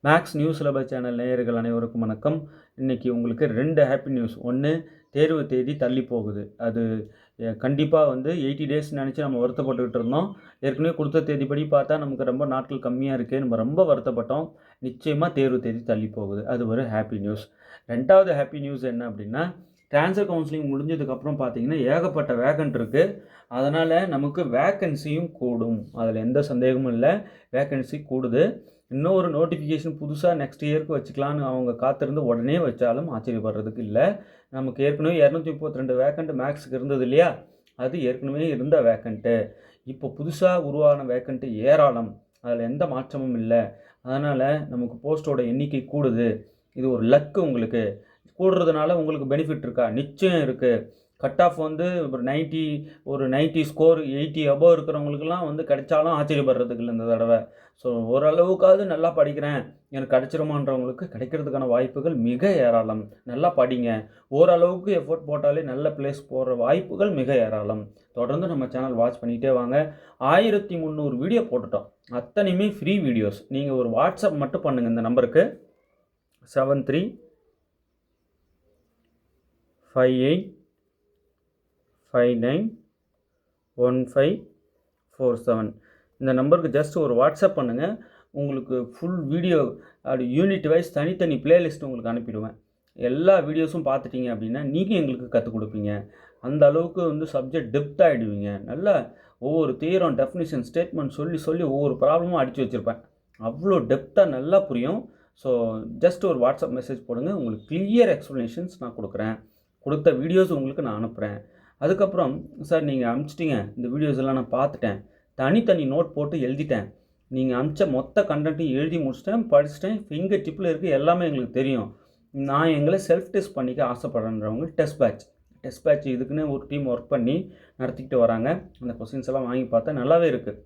Maths news syllabus channel நேயர்கள் அனைவருக்கும் வணக்கம். இன்றைக்கி உங்களுக்கு 2 ஹாப்பி நியூஸ். ஒன்று, தேர்வு தேதி தள்ளி போகுது. அது கண்டிப்பாக 80 டேஸ் நினச்சி நம்ம வருத்தப்பட்டுக்கிட்டு இருந்தோம். ஏற்கனவே கொடுத்த தேதிப்படி பார்த்தா நமக்கு ரொம்ப நாட்கள் கம்மியாக இருக்கே, நம்ம ரொம்ப வருத்தப்பட்டோம். நிச்சயமாக தேர்வு தேதி தள்ளி போகுது. அது ஒரு ஹாப்பி நியூஸ். 2வது ஹாப்பி நியூஸ் என்ன அப்படின்னா, ட்ரான்ஸ்ஃபர் கவுன்சிலிங் முடிஞ்சதுக்கப்புறம் பார்த்தீங்கன்னா ஏகப்பட்ட வேக்கன்ட் இருக்குது. அதனால் நமக்கு வேக்கன்சியும் கூடும். அதில் எந்த சந்தேகமும் இல்லை, வேக்கன்சி கூடுது. இன்னொரு நோட்டிஃபிகேஷன் புதுசாக நெக்ஸ்ட் இயருக்கு வச்சுக்கலான்னு அவங்க காத்திருந்து உடனே வச்சாலும் ஆச்சரியப்படுறதுக்கு இல்லை. நமக்கு ஏற்கனவே 232 வேக்கண்ட் மேக்ஸுக்கு இருந்தது இல்லையா, அது ஏற்கனவே இருந்த வேக்கண்ட்டு. இப்போ புதுசாக உருவான வேக்கண்ட்டு ஏராளம், அதில் எந்த மாற்றமும் இல்லை. அதனால் நமக்கு போஸ்ட்டோட எண்ணிக்கை கூடுது. இது ஒரு லக்கு. உங்களுக்கு கூடுறதுனால உங்களுக்கு பெனிஃபிட் இருக்கா? நிச்சயம் இருக்குது. கட் ஆஃப் ஒரு 90 ஸ்கோர் 80 அபோவ் இருக்கிறவங்களுக்கெல்லாம் கிடைச்சாலும் ஆச்சரியப்படுறதுக்கு இல்லை இந்த தடவை. ஸோ ஓரளவுக்காவது நல்லா படிக்கிறேன், எனக்கு கிடைச்சிருமான்றவங்களுக்கு கிடைக்கிறதுக்கான வாய்ப்புகள் மிக ஏராளம். நல்லா படிங்க. ஓரளவுக்கு எஃபோர்ட் போட்டாலே நல்ல பிளேஸ் போகிற வாய்ப்புகள் மிக ஏராளம். தொடர்ந்து நம்ம சேனல் வாட்ச் பண்ணிகிட்டே வாங்க. 1300 வீடியோ போட்டுட்டோம். அத்தனையுமே ஃப்ரீ வீடியோஸ். நீங்கள் ஒரு வாட்ஸ்அப் மட்டும் பண்ணுங்கள் இந்த நம்பருக்கு 7358591547. இந்த நம்பருக்கு ஜஸ்ட் ஒரு வாட்ஸ்அப் பண்ணுங்கள். உங்களுக்கு ஃபுல் வீடியோ அப்படி யூனிட் வைஸ் தனித்தனி பிளேலிஸ்ட் உங்களுக்கு அனுப்பிடுவேன். எல்லா வீடியோஸும் பார்த்துட்டிங்க அப்படின்னா நீங்கள் எங்களுக்கு கற்றுக் கொடுப்பீங்க. அந்த அளவுக்கு சப்ஜெக்ட் டெப்த் ஆகிடுவீங்க. நல்லா ஒவ்வொரு தியரம், டெஃபினிஷன், ஸ்டேட்மெண்ட் சொல்லி ஒவ்வொரு ப்ராப்ளமும் அடித்து வச்சுருப்பேன். அவ்வளோ டெப்த்தாக நல்லா புரியும். ஸோ ஜஸ்ட் ஒரு வாட்ஸ்அப் மெசேஜ் போடுங்க. உங்களுக்கு கிளியர் எக்ஸ்ப்ளனேஷன்ஸ் நான் கொடுக்குறேன். கொடுத்த வீடியோஸ் உங்களுக்கு நான் அனுப்புகிறேன். அதுக்கப்புறம் சார் நீங்கள் அனுப்பிச்சிட்டிங்க, இந்த வீடியோஸ் எல்லாம் நான் பார்த்துட்டேன், தனித்தனி நோட் போட்டு எழுதிட்டேன், நீங்கள் அனுப்பிச்ச மொத்த கண்டென்ட்டையும் எழுதி முடிச்சிட்டேன், படிச்சிட்டேன், ஃபிங்கர் டிப்பில் இருக்குது, எல்லாமே எங்களுக்கு தெரியும், நான் எங்களை செல்ஃப் டெஸ்ட் பண்ணிக்க ஆசைப்படுறேன்றவங்க டெஸ்ட் பேட்ச் இதுக்குன்னு ஒரு டீம் ஒர்க் பண்ணி நடத்திக்கிட்டு வராங்க. அந்த கொஸ்டின்ஸ் எல்லாம் வாங்கி பார்த்தா நல்லாவே இருக்குது.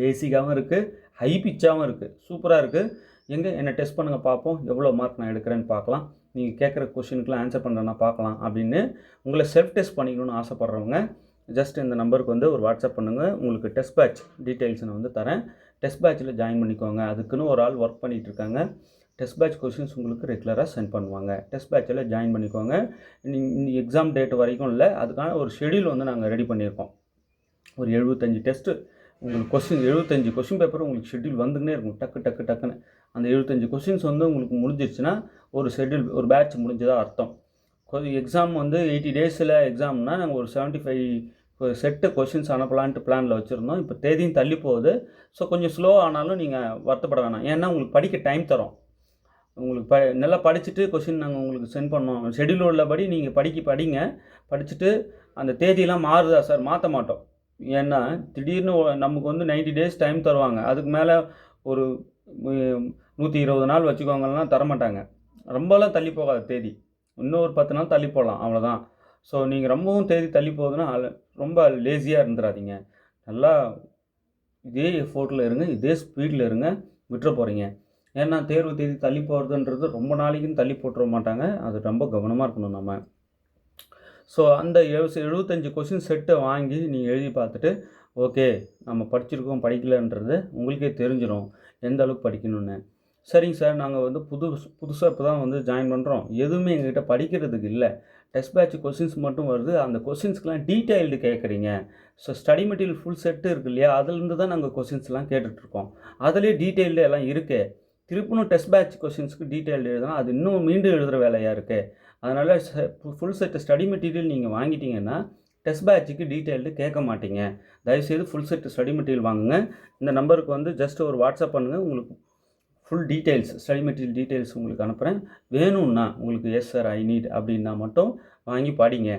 பேசிக்காகவும் இருக்குது, ஹை பிச்சாகவும் இருக்குது, சூப்பராக இருக்குது. என்னை டெஸ்ட் பண்ணுங்கள் பார்ப்போம், எவ்வளோ மார்க் நான் எடுக்கிறேன்னு பார்க்கலாம், நீங்கள் கேட்குற கொஷினுக்குலாம் ஆன்சர் பண்ணுறேன்னா பார்க்கலாம் அப்படின்னு உங்களை செல்ஃப் டெஸ்ட் பண்ணிக்கணும்னு ஆசைப்பட்றவங்க ஜஸ்ட் இந்த நம்பருக்கு ஒரு வாட்ஸ்அப் பண்ணுங்கள். உங்களுக்கு டெஸ்ட் பேட்ச் டீட்டெயில்ஸ் நான் தரேன். டெஸ்ட் பேட்சில் ஜாயின் பண்ணிக்கோங்க. அதுக்குன்னு ஒரு ஆள் ஒர்க் பண்ணிகிட்டு இருக்காங்க. டெஸ்ட் பேட்ச் கொஷின்ஸ் உங்களுக்கு ரெகுலராக சென்ட் பண்ணுவாங்க. டெஸ்ட் பேட்சில் ஜாயின் பண்ணிக்கோங்க. இந்த எக்ஸாம் டேட் வரைக்கும் இல்லை, அதுக்கான ஒரு ஷெடியூல் நாங்கள் ரெடி பண்ணியிருக்கோம். ஒரு 75 டெஸ்ட்டு உங்களுக்கு 75 கொஷின் பேப்பர் உங்களுக்கு ஷெட்யூல் வந்துக்கினே இருக்கும். டக்குன்னு அந்த 75 கொஷின்ஸ் உங்களுக்கு முடிஞ்சிருச்சுன்னா ஒரு ஷெட்யூல், ஒரு பேட்ச் முடிஞ்சதாக அர்த்தம். எக்ஸாம் 80 டேஸில் எக்ஸாம்னா நாங்கள் ஒரு 75 செட்டு கொஷின்ஸ் அனுப்பலான்ட்டு பிளானில் வச்சுருந்தோம். இப்போ தேதியும் தள்ளி போகுது. ஸோ கொஞ்சம் ஸ்லோ ஆனாலும் நீங்கள் வருத்தப்பட வேணாம். ஏன்னா உங்களுக்கு படிக்க டைம் தரோம். உங்களுக்கு நல்லா படிச்சுட்டு கொஷின் நாங்கள் உங்களுக்கு சென்ட் பண்ணோம். ஷெட்யூல் உள்ளபடி நீங்கள் படிங்க. படிச்சுட்டு அந்த தேதியெல்லாம் மாறுதா சார்? மாற்ற மாட்டோம். ஏன்னா திடீர்னு நமக்கு 90 டேஸ் டைம் தருவாங்க. அதுக்கு மேலே ஒரு 120 நாள் வச்சுக்கோங்கலாம் தரமாட்டாங்க. ரொம்பலாம் தள்ளி போகாது தேதி. இன்னும் ஒரு 10 நாள் தள்ளி போடலாம், அவ்வளோதான். ஸோ நீங்கள் ரொம்பவும் தேதி தள்ளி போகுதுன்னா ரொம்ப லேசியாக இருந்துடாதீங்க. நல்லா இதே எஃபோர்ட்டில் இருங்க, இதே ஸ்பீடில் இருங்க. விட்டுற போகிறீங்க. ஏன்னா தேர்வு தேதி தள்ளி போகிறதுன்றது ரொம்ப நாளைக்குன்னு தள்ளி போட்டுற மாட்டாங்க. அது ரொம்ப கவனமாக இருக்கணும் நம்ம. ஸோ அந்த 75 கொஷின் செட்டை வாங்கி நீங்கள் எழுதி பார்த்துட்டு, ஓகே நம்ம படிச்சிருக்கோம் படிக்கலன்றது உங்களுக்கே தெரிஞ்சிடும் எந்த அளவுக்கு படிக்கணும்னு. சரிங்க சார், நாங்கள் புதுசாக இப்போ தான் ஜாயின் பண்ணுறோம், எதுவுமே எங்ககிட்ட படிக்கிறதுக்கு இல்லை, டெஸ்ட் பேட்ச் கொஷின்ஸ் மட்டும் வருது, அந்த கொஷின்ஸ்க்கெலாம் டீட்டெயில்டு கேட்குறீங்க. So study material full set இருக்குது இல்லையா, அதுலேருந்து தான் நாங்கள் கொஷின்ஸ்லாம் கேட்டுட்ருக்கோம். அதிலே டீட்டெயில்டு எல்லாம் இருக்குது. திருப்பணும் டெஸ்ட் பேட்ச் கொஷின்ஸ்க்கு டீட்டெயில்டு எழுதுனா அது இன்னும் மீண்டும் எழுதுகிற வேலையாக இருக்குது. அதனால் ஃபுல் செட்டு ஸ்டடி மெட்டீரியல் நீங்கள் வாங்கிட்டீங்கன்னா டெஸ்ட் பேட்சுக்கு டீட்டெயில்டு கேட்க மாட்டீங்க. தயவுசெய்து ஃபுல் செட்டு ஸ்டடி மெட்டீரியல் வாங்குங்க. இந்த நம்பருக்கு ஜஸ்ட் ஒரு வாட்ஸ்அப் பண்ணுங்கள். உங்களுக்கு full details, study material details உங்களுக்கு அனுப்புகிறேன். வேணும்னா உங்களுக்கு எஸ் சார் ஐ நீட் அப்படின்னா மட்டும் வாங்கி படிங்க.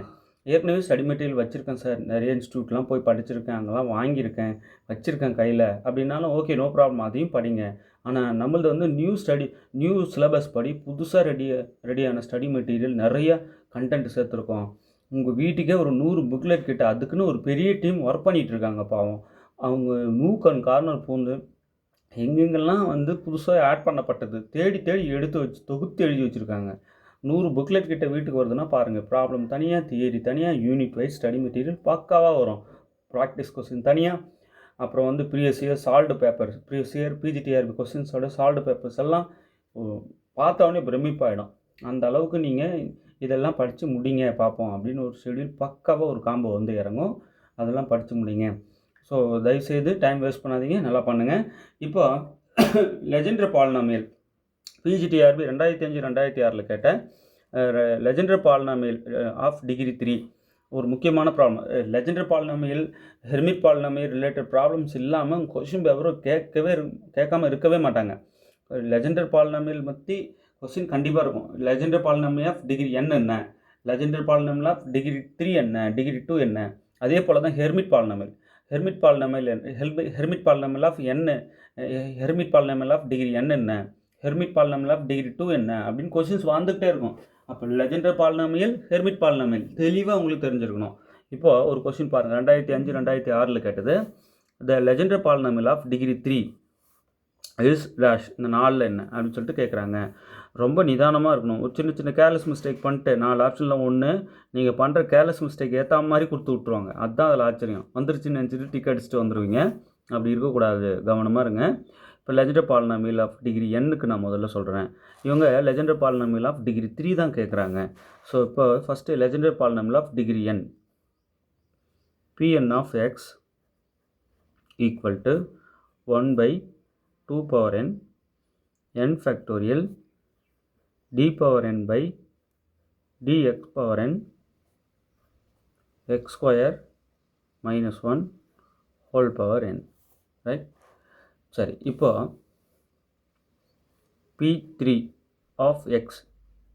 ஏற்கனவே ஸ்டடி மெட்டீரியல் வச்சுருக்கேன் சார், நிறைய இன்ஸ்டியூட்லாம் போய் படிச்சிருக்கேன், அங்கெல்லாம் வாங்கியிருக்கேன், வச்சுருக்கேன் கையில் அப்படின்னாலும் ஓகே, நோ ப்ராப்ளம், அதையும் படிங்க. ஆனால் நம்மளது நியூ சிலபஸ் படி புதுசாக ரெடியான ஸ்டடி மெட்டீரியல் நிறைய கண்டென்ட் சேர்த்துருக்கோம். உங்கள் வீட்டுக்கே ஒரு 100 புக்லெட் கிட்ட அதுக்குன்னு ஒரு பெரிய டீம் ஒர்க் பண்ணிகிட்டு இருக்காங்க. பாவம், அவங்க நூக்கன் கார்னர் பூந்து எங்கெங்கெல்லாம் புதுசாக ஆட் பண்ணப்பட்டது தேடி எடுத்து வச்சு தொகுத்து எழுதி வச்சுருக்காங்க. 100 புக்லெட் கிட்ட வீட்டுக்கு வருதுன்னா பாருங்கள். ப்ராப்ளம் தனியாக, தியரி தனியாக, யூனிட் வைஸ் ஸ்டடி மெட்டீரியல் பக்காவாக வரும். ப்ராக்டிஸ் கொஸ்டின் தனியாக, அப்புறம் வந்து previous year solved papers, previous year PGTRB கொஸ்டின்ஸோட சால்வ்டு பேப்பர்ஸ் எல்லாம் பார்த்தோன்னே பிரமிப்பாயிடும். அந்த அளவுக்கு நீங்கள் இதெல்லாம் படித்து முடிங்க பார்ப்போம் அப்படின்னு ஒரு ஷெடியூல் பக்காவாக ஒரு காம்போ வந்து இறங்கும். அதெல்லாம் படித்து முடிங்க. ஸோ தயவுசெய்து டைம் வேஸ்ட் பண்ணாதீங்க, நல்லா பண்ணுங்கள். இப்போ லெஜெண்டரி பாலினாமியல் பிஜிடிஆர்பி 2005 2006 கேட்ட லெஜெண்டரி பாலினாமியல் ஆஃப் டிகிரி 3 ஒரு முக்கியமான problem. Legendary polynomial, hermit polynomial related problems இல்லாமல் கொஷின் பேப்பரும் கேட்காம இருக்கவே மாட்டாங்க. லெஜெண்டரி பாலினாமியல் பற்றி கொஸ்டின் கண்டிப்பாக இருக்கும். Legendre polynomial of degree n என்ன, லெஜெண்டரி பாலினாமியல் ஆஃப் டிகிரி 3 என்ன, டிகிரி 2 என்ன. அதே போல் தான் Hermite polynomial of n, Hermite polynomial of degree n என்ன, ஹெர்மிட் பாலினாமியல் ஆஃப் டிகிரி 2 என்ன அப்படின்னு கொஸ்டின்ஸ் வந்துகிட்டே இருக்கும். அப்போ லெஜெண்டரி பாலினாமியல், ஹெர்மிட் பாலினாமியல் தெளிவாக உங்களுக்கு தெரிஞ்சிருக்கணும். இப்போது ஒரு கொஸ்டின் பாருங்கள், 2005 2006 கேட்டது. The Legendre polynomial of degree 3 is dash, இந்த 4 என்ன அப்படின்னு சொல்லிட்டு கேட்குறாங்க. ரொம்ப நிதானமாக இருக்கணும். ஒரு சின்ன சின்ன கேர்லெஸ் மிஸ்டேக் பண்ணிட்டு 4 ஆப்ஷனில் ஒன்று நீங்கள் பண்ணுற கேர்லெஸ் மிஸ்டேக் ஏற்ற மாதிரி கொடுத்து விட்ருவாங்க. அதுதான் அதில் ஆச்சரியம். வந்துருச்சுன்னு நினச்சிட்டு டிக் அடிச்சுட்டு வந்துடுவீங்க. அப்படி இருக்கக்கூடாது, கவனமாக இருங்க. இப்போ லெஜெண்டரி பாலினாமியல் ஆஃப் டிகிரி n-க்கு நான் முதல்ல சொல்கிறேன். இவங்க லெஜெண்டரி பாலினாமியல் ஆஃப் டிகிரி 3 தான் கேட்குறாங்க. ஸோ இப்போ first Legendre polynomial of degree n, Pn of x equal to 1 by 2 power n, n factorial d power n by dx power n x square minus 1 whole power n, right? சரி, இப்போ P3 of x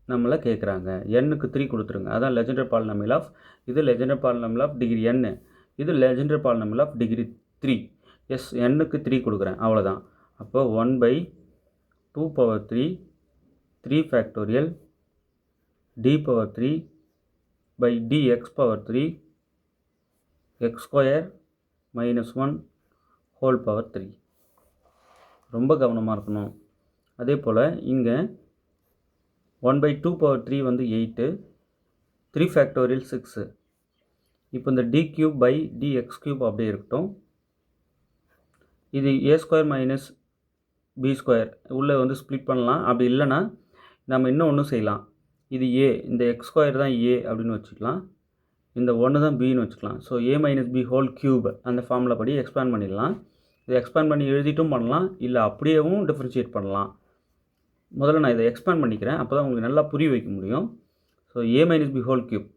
நம்மளை கேட்குறாங்க. n-க்கு 3 கொடுத்துருங்க. அதான் legendary polynomial of, இது legendary polynomial of degree n, இது legendary polynomial of degree 3. Yes, n-க்கு 3 கொடுக்குறேன், அவ்வளோதான். அப்போ 1 by 2 power 3 3 factorial d power 3 by dx power 3 x square minus 1 whole power 3. ரொம்ப கவனமாக இருக்கணும். அதே போல் இங்கே 1 by 2 power 3 வந்து 8, 3 factorial 6. இப்போ இந்த d cube by dx cube அப்படியே இருக்கட்டும். இது a square minus b square உள்ளே வந்து ஸ்ப்ளிட் பண்ணலாம். அப்படி இல்லைன்னா நம்ம இன்னும் ஒன்றும் செய்யலாம். இது a, இந்த x square தான் a அப்படின்னு வச்சுக்கலாம். இந்த 1 தான் bன்னு வச்சுக்கலாம். So a minus b whole cube அந்த ஃபார்முலா படி எக்ஸ்பேண்ட் பண்ணிடலாம். இதை எக்ஸ்பேண்ட் பண்ணி எழுதிட்டும் பண்ணலாம், இல்லை அப்படியேவும் டிஃப்ரென்ஷியேட் பண்ணலாம். முதல்ல நான் இதை எக்ஸ்பேண்ட் பண்ணிக்கிறேன், அப்போ தான் உங்களுக்கு நல்லா புரிய வைக்க முடியும். So a minus b whole cube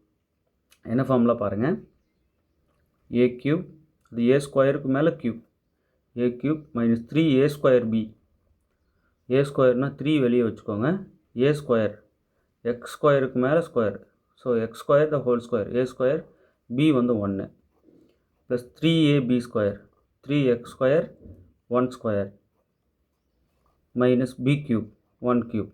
என்ன ஃபார்முலா பாருங்கள், a cube, அது a ஸ்கொயருக்கு மேலே cube, a cube minus 3a square b, a ஸ்கொயர்னால் 3 வெளியே வச்சுக்கோங்க, a ஸ்கொயர் x ஸ்கொயருக்கு மேலே square, so x square the whole square, a square, b வந்து 1 plus 3ab square, 3x square 1 square minus b cube 1 cube.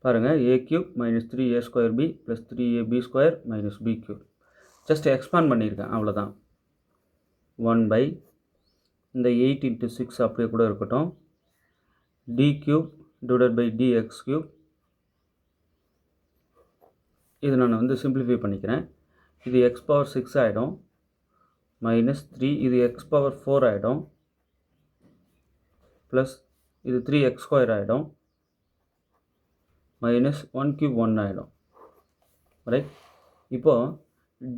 பாருங்கள், a cube minus 3a square b plus 3ab square minus b cube. Just expand பண்ணியிருக்கேன், அவ்வளோதான். 1 by இந்த 8 into 6 அப்படியே கூட இருக்கட்டும், d cube divided by dx cube. இது நான் வந்து சிம்பிளிஃபை பண்ணிக்கிறேன். இது x பவர் 6 ஆகிடும், மைனஸ் 3, இது x பவர் 4 ஆகிடும், ப்ளஸ் இது 3x ஸ்கொயர் ஆகிடும், மைனஸ் 1 கியூப் 1 ஆகிடும், ரைட். இப்போது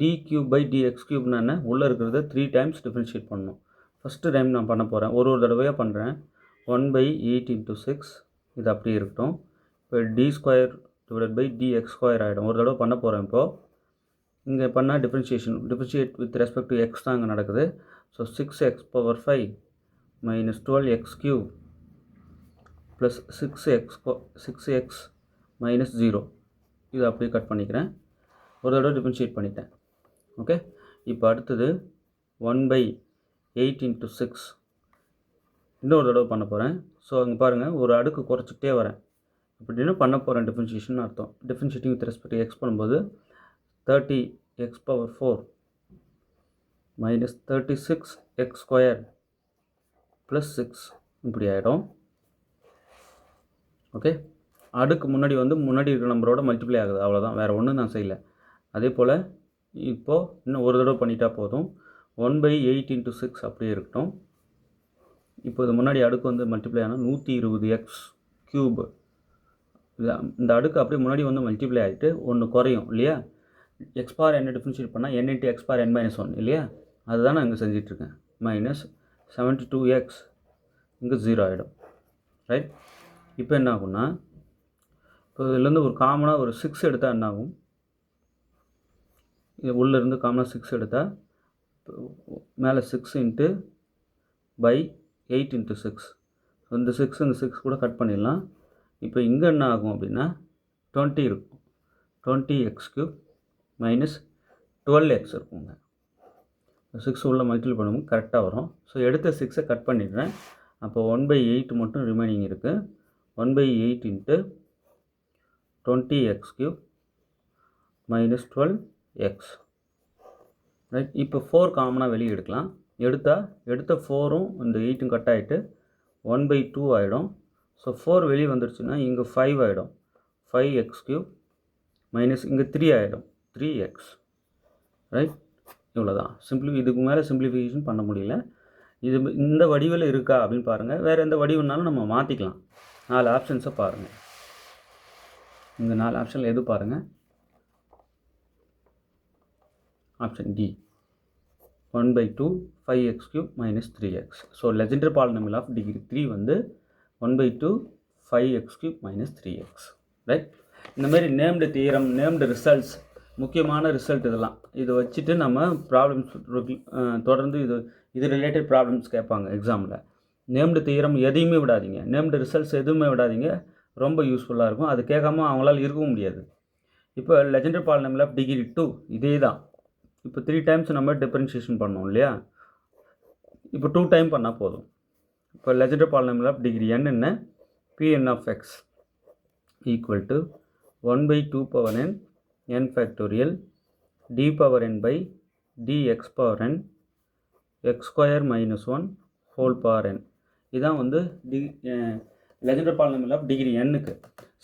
d கியூப் பை dx கியூப்னா என்ன, உள்ளே இருக்கிறத 3 டைம்ஸ் டிஃப்ரென்ஷியேட் பண்ணணும். ஃபஸ்ட்டு டைம் நான் பண்ண போகிறேன், ஒரு தடவையாக பண்ணுறேன். 1 by 8 into 6 இது அப்படியே இருக்கட்டும். இப்போ d square divided by dx square ஆகிடும். ஒரு தடவை பண்ண போகிறேன். இப்போது இங்கே பண்ணால் differentiate with respect to x தான் இங்கே நடக்குது. So 6x power 5 minus 12x cube plus 6x minus 0. இது அப்படியே கட் பண்ணிக்கிறேன். ஒரு தடவை டிஃப்ரென்ஷியேட் பண்ணிட்டேன். ஓகே, இப்போ அடுத்தது 1 by 8 into 6 இன்னொரு தடவை பண்ண போகிறேன். ஸோ அங்கே பாருங்கள், ஒரு அடுக்கு குறைச்சிக்கிட்டே வரேன். இப்படின்னு பண்ண போகிறேன் டிஃப்ரென்ஷியேஷன் அர்த்தம். டிஃப்ரென்ஷியேட்டிங் வித் ரெஸ்பெக்ட் எக்ஸ் பண்ணும்போது 30x power 4 minus 36x square plus 6 இப்படி ஆகிடும். ஓகே, அடுக்கு முன்னாடி இருக்கிற நம்பரோட மல்டிப்ளை ஆகுது, அவ்வளோதான், வேறு ஒன்றும் நான் செய்யலை. அதே போல் இப்போது இன்னும் ஒரு தடவை பண்ணிட்டா போதும். 1/8 × 6 அப்படியே இருக்கட்டும். இப்போ இது முன்னாடி அடுக்கு வந்து மல்டிப்ளை ஆனால் 120x³ இந்த அடுக்கு அப்படியே முன்னாடி வந்து மல்டிப்ளை ஆகிட்டு ஒன்று குறையும் இல்லையா? எக்ஸ் பவர் n டிஃபரன்ஷியேட் பண்ணால் n × x பவர் n-1 இல்லையா? அதுதான் நான் இங்கே செஞ்சிட்ருக்கேன். -72x இங்கே 0 ஆகிடும். ரைட்? இப்போ என்ன ஆகும்னா, இப்போ இதுலேருந்து ஒரு காமனாக ஒரு 6 எடுத்தால் என்ன ஆகும்? இது உள்ளேருந்து காமனாக 6 எடுத்தால் மேலே 6 × 8 × 6. இந்த 6 இந்த 6 கூட கட் பண்ணிடலாம். இப்போ இங்கே என்ன ஆகும் அப்படின்னா 20 இருக்கும். 20x³ - 12x இருக்குங்க. 6 உள்ள மல்டிப்ளை பண்ணும்போது கரெக்டாக வரும். ஸோ எடுத்த 6 கட் பண்ணிடுறேன். அப்போ 1/8 மட்டும் ரிமைனிங் இருக்குது. 1/8 × 20x³ - 12x. ரைட்? இப்போ 4 காமனாக வெளியே எடுக்கலாம். எடுத்த 4ம் இந்த 8ம் கட் ஆகிட்டு 1/2 ஆகிடும். ஸோ 4 வெளியே வந்துடுச்சுன்னா இங்கே 5 ஆகிடும். 5x³ - இங்கே 3 ஆகிடும். 3x. ரைட்? இவ்வளோதான். இதுக்கு மேலே சிம்பிளிஃபிகேஷன் பண்ண முடியல. இது இந்த வடிவில் இருக்கா அப்படின்னு பாருங்கள். வேறு எந்த வடிவுனாலும் நம்ம மாற்றிக்கலாம். 4 ஆப்ஷன்ஸை பாருங்கள். இந்த 4 ஆப்ஷனில் எது பாருங்கள்? Option D, 1/2 5x³ - 3x. So Legendre polynomial of degree 3 வந்து 1/2 5x³ - 3x. ரைட்? இந்த மாதிரி நேம்டு தியரம், நேம்டு ரிசல்ட்ஸ், முக்கியமான ரிசல்ட் இதெல்லாம் இதை வச்சுட்டு நம்ம ப்ராப்ளம்ஸ் தொடர்ந்து இது ரிலேட்டட் ப்ராப்ளம்ஸ் கேட்பாங்க எக்ஸாமில். நேம்டு தியரம் எதையுமே விடாதீங்க, நேம்டு ரிசல்ட்ஸ் எதுவுமே விடாதீங்க. ரொம்ப யூஸ்ஃபுல்லாக இருக்கும். அது கேட்காம அவங்களால இருக்கவும் முடியாது. இப்போ லெஜெண்டரி பாலினாமியல் ஆஃப் டிகிரி 2 இதே தான். இப்போ 3 டைம்ஸ் நம்ம டிஃபரன்ஷியேஷன் பண்ணோம் இல்லையா? இப்போ 2 டைம் பண்ணால் போதும். இப்போ Legendre polynomial of degree n என்ன? Pn of x = 1/2 power n n factorial d power n by dx power n x² - 1 whole power n. இதான் வந்து லெஜெண்டரி பாலினாமியல் ஆஃப் டிகிரி n-க்கு.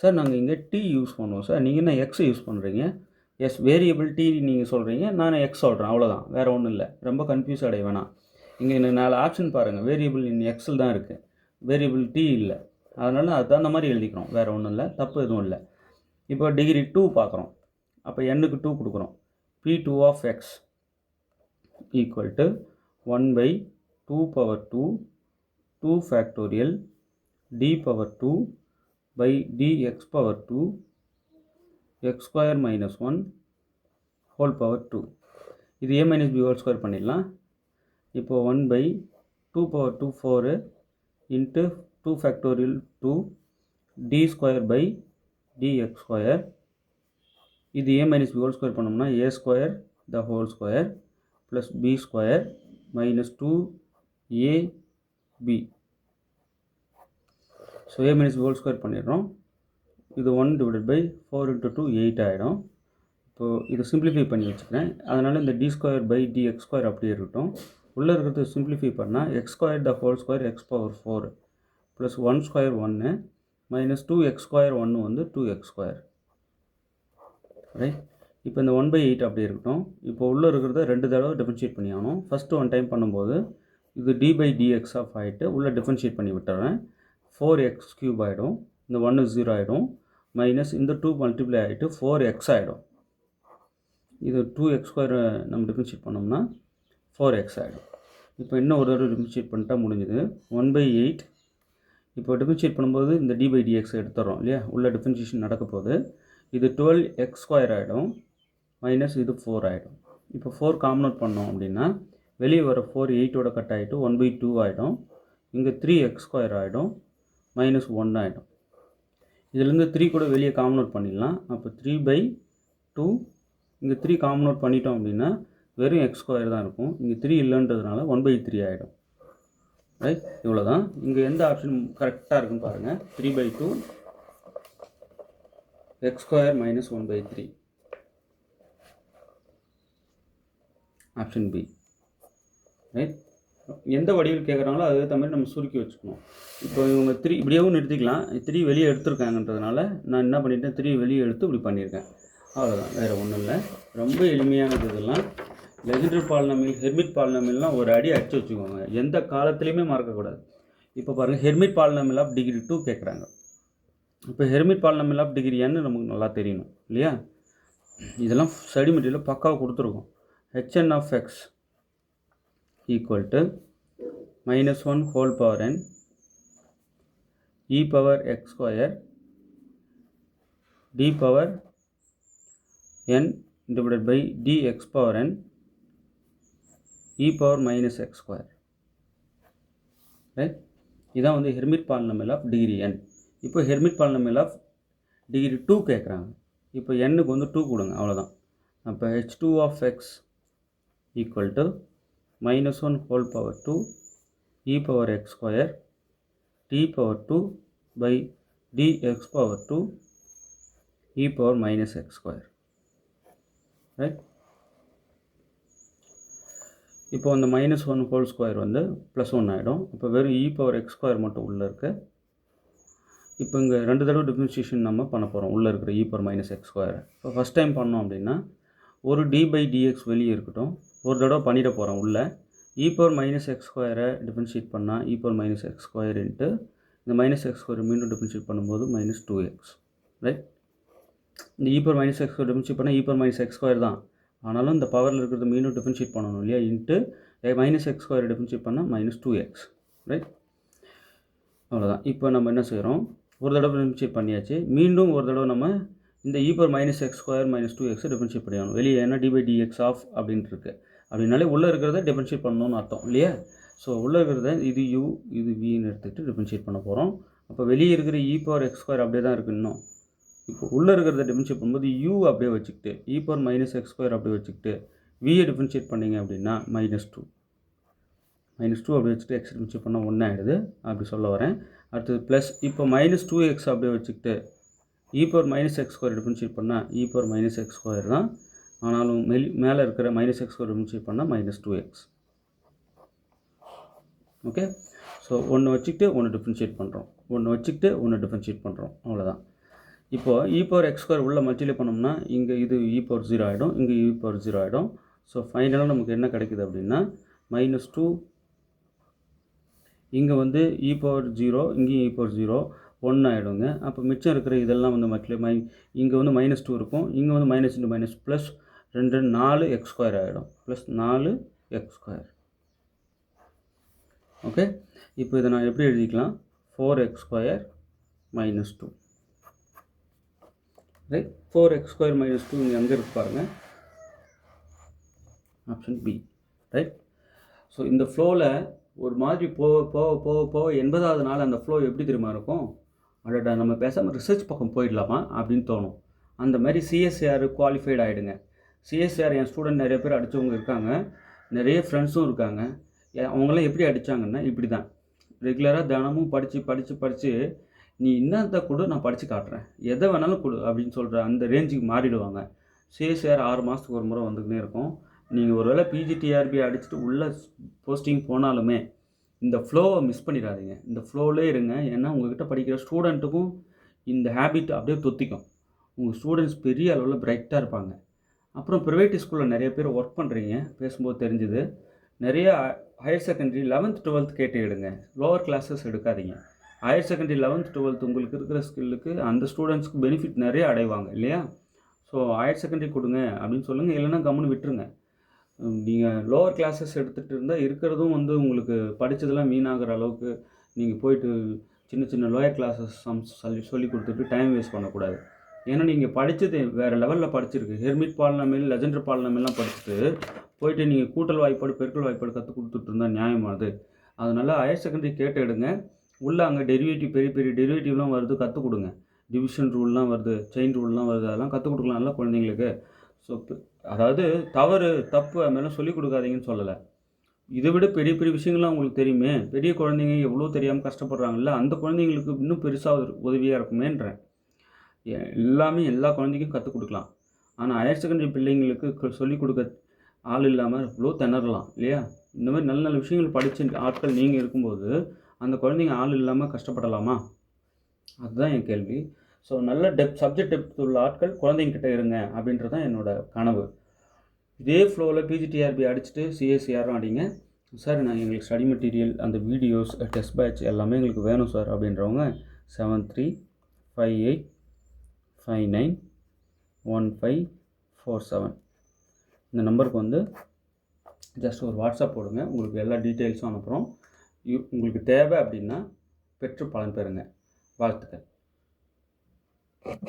சார் நாங்கள் இங்கே t யூஸ் பண்ணுவோம் சார், நீங்கள் என்ன x use பண்ணுறீங்க? எஸ், வேரியபிள் t நீங்கள் சொல்கிறீங்க, நான் x சொல்கிறேன், அவ்வளோதான், வேறு ஒன்றும் இல்லை. ரொம்ப கன்ஃபியூஸ் அடைய வேணாம். இங்கே இந்த 4 ஆப்ஷன் பாருங்கள். வேரியபிள் இன் எக்ஸில் தான் இருக்குது, வேரியபிள் t இல்லை. அதனால் அதுதான் அந்த மாதிரி எழுதிக்கிறோம், வேறு ஒன்றும் இல்லை, தப்பு எதுவும் இல்லை. இப்போ டிகிரி 2 பார்க்குறோம். அப்போ n-க்கு 2 கொடுக்குறோம். P2 of x = 1/2 power 2 2 factorial d power 2 by dx power 2 x² - 1 whole power 2. இது a - b whole square பண்ணிடலாம். இப்போ 1/2 power 2 4 into 2 factorial 2 d² by dx². இது a - b whole square பண்ணோம்னா a² the whole square plus b² minus 2ab. So a - b whole square பண்ணிடுறோம். இது 1/4 × 2 8 ஆகிடும். இப்போது இதை சிம்பிளிஃபை பண்ணி வச்சுக்கிறேன். அதனால் இந்த d² by dx² அப்படியே இருக்கட்டும். உள்ளே இருக்கிறது சிம்பிளிஃபை பண்ணால் x² the whole square x power 4 plus 1² 1 minus 2x² 1 வந்து 2x². ரைட்? இப்போ இந்த 1/8 அப்படியே இருக்கட்டும். இப்போ உள்ளே இருக்கிறத 2 தடவை டிஃபரன்ஷியேட் பண்ணி ஆகணும். ஃபஸ்ட்டு 1 டைம் பண்ணும்போது இது d/dx ஆஃப் ஆகிட்டு உள்ளே டிஃபரன்ஷியேட் பண்ணி விட்டுறேன். 4x³ ஆகிடும். இந்த 1 0 ஆகிடும். மைனஸ் இந்த 2 மல்டிப்ளை ஆகிட்டு 4x ஆகிடும். இது 2x² நம்ம டிஃபரன்ஷியேட் பண்ணோம்னா 4x ஆகிடும். இப்போ இன்னும் ஒரு தடவை டிஃபரன்ஷியேட் பண்ணிட்டா முடிஞ்சுது. 1/8 இப்போ டிஃபரன்ஷியேட் பண்ணும்போது இந்த d/dx எடுத்துடுறோம் இல்லையா? உள்ள டிஃபரன்ஷியேஷன் நடக்க போகுது. இது 12x² ஆகிடும். மைனஸ் இது 4 ஆகிடும். இப்போ 4 காமன் அவுட் பண்ணோம் அப்படின்னா வெளியே வர 4 8ஓட கட் ஆகிட்டு 1/2 ஆகிடும். இங்கே 3x² ஆகிடும். மைனஸ் 1 ஆகிடும். இதிலேருந்து 3 கூட வெளியே காமன் அவுட் பண்ணிடலாம். அப்போ 3/2 இங்கே 3 காமன் அவுட் பண்ணிட்டோம் அப்படின்னா வெறும் x² தான் இருக்கும். இங்கே 3 இல்லைன்றதுனால 1/3 ஆகிடும். ரைட்? இவ்வளோ தான். இங்கே எந்த ஆப்ஷன் கரெக்டாக இருக்குன்னு பாருங்கள். 3/2 x² - 1/3. Option B. ரைட்? எந்த வடிவில் கேட்குறாங்களோ அதுக்கு மாதிரி நம்ம சுருக்கி வச்சுக்கணும். இப்போ இவங்க 3 இப்படியேவும் நிறுத்திக்கலாம். 3 வெளியே எடுத்துருக்காங்கன்றதுனால நான் என்ன பண்ணிட்டேன், 3 வெளியே எடுத்து இப்படி பண்ணியிருக்கேன். அவ்வளோதான், வேறு ஒன்றும் இல்லை. ரொம்ப எளிமையானது இதெல்லாம். லெஜெண்டரி பாலினாமியல், ஹெர்மிட் பாலினாமியல்லாம் ஒரு அடி அடிச்சு வச்சுக்கோங்க, எந்த காலத்துலேயுமே மறக்கக்கூடாது. இப்போ பாருங்கள், ஹெர்மிட் பாலினாமியல் ஆஃப் டிகிரி 2 கேட்குறாங்க. இப்போ Hermite polynomial of degree n நமக்கு நல்லா தெரியணும் இல்லையா? இதெல்லாம் ஸ்டடி மெட்டீரியல் பக்காவாக கொடுத்துருக்கோம். hn of x equal to -1 whole power n e power x square d power n divided by dx power n e power minus x square. Right, இதான் வந்து Hermite polynomial of degree n. இப்போ Hermite polynomial of degree 2 கேட்குறாங்க. இப்போ n-க்கு வந்து 2 கொடுங்க, அவ்வளோதான். அப்போ h2 of x equal to -1 whole power 2 e power x square d power 2 by dx power 2 e power minus x square. Right, இப்போ அந்த -1 whole square வந்து +1 ஆகிடும். இப்போ வெறும் e பவர் x ஸ்கொயர் மட்டும் உள்ளே இருக்குது. இப்போ இங்கே 2 தடவை டிஃபரன்ஷியேஷன் நம்ம பண்ண போகிறோம் உள்ளே இருக்கிற e பவர் -x ஸ்கொயர். இப்போ ஃபஸ்ட் டைம் பண்ணோம் அப்படின்னா ஒரு d பை dx வெளியே இருக்கட்டும், ஒரு தடவை பண்ணிட போகிறோம் உள்ளே. e பவர் -x ஸ்கொயரை டிஃபரன்ஷியேட் பண்ணால் e power -x square into இந்த -x ஸ்கொயர் மீண்டும் டிஃபரன்ஷியேட் பண்ணும்போது -2x. ரைட், இந்த e power -x square differentiate பண்ணால் e பவர் -x ஸ்கொயர் தான், ஆனாலும் இந்த பவரில் இருக்கிறது மீண்டும் டிஃபரன்ஷியேட் பண்ணணும் இல்லையா? இன்ட்டு -x ஸ்கொயர் டிஃபரன்ஷியேட் பண்ணால் -2x. ரைட், அவ்வளோதான். இப்போ நம்ம என்ன செய்கிறோம், ஒரு தடவை டிஃபரன்ஷியேட் பண்ணியாச்சு, மீண்டும் ஒரு தடவை நம்ம இந்த e power -x square -2x differentiate பண்ணிடணும். வெளியே என்ன d பை dx ஆஃப் அப்படின்ட்டு இருக்குது. அப்படின்னாலே உள்ளே இருக்கிறத டிஃபரன்ஷியேட் பண்ணணும்னு அர்த்தம் இல்லையா? ஸோ உள்ளே இருக்கிறத இது u இது vன்னு எடுத்துகிட்டு டிஃபரன்ஷியேட் பண்ண போகிறோம். அப்போ வெளியே இருக்கிற e பவர் x ஸ்கொயர் அப்படியே தான் இருக்குது இன்னும். இப்போ உள்ளே இருக்கிறத டிஃபரன்ஷியேட் பண்ணும்போது u அப்படியே வச்சுக்கிட்டு e பவர் -x ஸ்கொயர் அப்படியே வச்சுக்கிட்டு vயை டிஃபரன்ஷியேட் பண்ணிங்க அப்படின்னா -2 அப்படியே வச்சுட்டு x டிஃபரன்ஷியேட் பண்ணால் 1 ஆகிடுது, அப்படி சொல்ல வரேன். அடுத்தது ப்ளஸ் இப்போ -2x அப்படியே வச்சுக்கிட்டு e power -x square differentiate பண்ணால் e பவர் -x ஸ்கொயர் தான், ஆனாலும் மேலே இருக்கிற -x ஸ்கொயர் டிஃபரன்ஷியேட் பண்ணால் -2x. ஓகே, ஸோ ஒன்று வச்சுக்கிட்டு ஒன்று டிஃபரன்ஷியேட் பண்ணுறோம், ஒன்று வச்சுக்கிட்டு ஒன்று டிஃபரன்ஷியேட் பண்ணுறோம், அவ்வளோதான். இப்போது e பவர் x ஸ்கொயர் உள்ளே மல்டிப்ளை பண்ணோம்னா இங்கே இது e பவர் 0 ஆகிடும், இங்கே e பவர் 0 ஆகிடும். ஸோ ஃபைனலாக நமக்கு என்ன கிடைக்குது அப்படின்னா -2, இங்கே வந்து e பவர் 0, இங்கேயும் e பவர் 0 1 ஆகிடுங்க. அப்போ மிச்சம் இருக்கிற இதெல்லாம் வந்து மல்டிப்ளை இங்கே வந்து -2 இருக்கும், இங்கே வந்து -× ப்ளஸ் 2 4x ஸ்கொயர் ஆகிடும், ப்ளஸ் 4x ஸ்கொயர். ஓகே, இப்போ இதை நான் எப்படி எழுதிக்கலாம், 4x square -2. Right, 4x square -2 இங்கே எங்கே இருக்கு பாருங்கள், ஆப்ஷன் பி. ரைட், ஸோ இந்த ஃப்ளோவில் ஒரு மாதிரி போக போக போக போக 80வது நாள் அந்த ஃப்ளோ எப்படி தெரியுமா இருக்கும், அடடா நம்ம பேசாமல் ரிசர்ச் பக்கம் போயிடலாமா அப்படின்னு தோணும். அந்த மாதிரி சிஎஸ்ஆர் குவாலிஃபைடு ஆகிடுங்க. சிஎஸ்ஆர் என் ஸ்டூடெண்ட் நிறைய பேர் அடித்தவங்க இருக்காங்க, நிறைய ஃப்ரெண்ட்ஸும் இருக்காங்க. அவங்களாம் எப்படி அடித்தாங்கன்னா இப்படி தான், ரெகுலராக தினமும் படித்து நீ என்னத்தை கொடு நான் படித்து காட்டுறேன், எதை வேணாலும் கொடு அப்படின்னு சொல்கிற அந்த ரேஞ்சுக்கு மாறிடுவாங்க. சிஎஸ்ஆர் 6 மாதத்துக்கு ஒரு முறை வந்துக்கினே இருக்கும். நீங்கள் ஒரு வேளை பிஜிடிஆர்பி அடிச்சுட்டு உள்ள போஸ்டிங் போனாலுமே இந்த ஃப்ளோவை மிஸ் பண்ணிடாதீங்க, இந்த ஃப்ளோவிலே இருங்க. ஏன்னா உங்கள்கிட்ட படிக்கிற ஸ்டூடெண்ட்டுக்கும் இந்த ஹேபிட் அப்படியே தொத்திக்கும். உங்கள் ஸ்டூடெண்ட்ஸ் பெரிய அளவில் பிரைட்டாக இருப்பாங்க. அப்புறம் ப்ரைவேட் ஸ்கூலில் நிறைய பேர் ஒர்க் பண்ணுறீங்க, பேசும்போது தெரிஞ்சுது. நிறைய ஹையர் செகண்டரி 11th 12th கேட்டு எடுங்க, லோவர் கிளாஸஸ் எடுக்காதீங்க. ஹையர் செகண்டரி 11th 12th உங்களுக்கு இருக்கிற ஸ்கில்லுக்கு அந்த ஸ்டூடெண்ட்ஸ்க்கு பெனிஃபிட் நிறைய அடைவாங்க இல்லையா? ஸோ ஹையர் செகண்டரி கொடுங்க அப்படின்னு சொல்லுங்கள், இல்லைன்னா கம்முன்னு விட்டுருங்க. நீங்கள் லோவர் கிளாஸஸ் எடுத்துகிட்டு இருந்தால் இருக்கிறதும் வந்து உங்களுக்கு படித்ததெல்லாம் வீணாகிற அளவுக்கு நீங்கள் போயிட்டு சின்ன சின்ன லோயர் கிளாஸஸ் சொல்லி கொடுத்துட்டு டைம் வேஸ்ட் பண்ணக்கூடாது. ஏன்னா நீங்கள் படித்தது வேறு லெவலில் படிச்சிருக்கு, ஹெர்மிட் பாலினாமியல், லெஜெண்டரி பாலினாமியல்லாம் படிச்சுட்டு போயிட்டு நீங்கள் கூட்டல் வாய்ப்பாடு பெருக்கல் வாய்ப்பாடு கற்றுக் கொடுத்துட்டு இருந்தால் நியாயமானது. அதனால் ஹையர் செகண்டரி கேட்டு எடுங்க. உள்ளே அங்கே டெரிவேட்டிவ் பெரிய பெரிய டெரிவேட்டிவ்லாம் வருது, கற்றுக் கொடுங்க. டிவிஷன் ரூல்லாம் வருது, செயின் ரூல்லாம் வருது, அதெல்லாம் கற்றுக் கொடுக்கலாம்ல குழந்தைங்களுக்கு. ஸோ அதாவது தப்பு அது மாதிரிலாம் சொல்லிக் கொடுக்காதீங்கன்னு சொல்லலை. இதை விட பெரிய பெரிய விஷயங்கள்லாம் உங்களுக்கு தெரியுமே, பெரிய குழந்தைங்க எவ்வளோ தெரியாமல் கஷ்டப்படுறாங்கல்ல, அந்த குழந்தைங்களுக்கு இன்னும் பெருசாக உதவியாக இருக்குமேன்றேன். எல்லாமே எல்லா குழந்தைக்கும் கற்றுக் கொடுக்கலாம். ஆனால் ஹையர் செகண்டரி பிள்ளைங்களுக்கு சொல்லிக் கொடுக்க ஆள் இல்லாமல் இவ்வளோ திணறலாம் இல்லையா? இந்த மாதிரி நல்ல நல்ல விஷயங்கள் படித்த ஆட்கள் நீங்கள் இருக்கும்போது அந்த குழந்தைங்க ஆள் இல்லாமல் கஷ்டப்படலாமா? அதுதான் என் கேள்வி. ஸோ நல்ல சப்ஜெக்ட் டெப்த் உள்ள ஆட்கள் குழந்தைங்கிட்ட இருங்க அப்படின்றது தான் என்னோடய கனவு. இதே ஃப்ளோவில் பிஜிடிஆர்பி அடிச்சுட்டு சிஎஸ்சிஆரும் அடிங்க சார். எங்களுக்கு ஸ்டடி மெட்டீரியல், அந்த வீடியோஸ், டெஸ்ட் பேட்ச் எல்லாமே எங்களுக்கு வேணும் சார் அப்படின்றவங்க 7358591547 இந்த நம்பருக்கு வந்து ஜஸ்ட் ஒரு வாட்ஸ்அப் போடுங்க. உங்களுக்கு எல்லா டீட்டெயில்ஸும் அனுப்புகிறோம். உங்களுக்கு தேவை அப்படின்னா பெற்று பலன் பெறுங்க. வாழ்த்துக்கள்.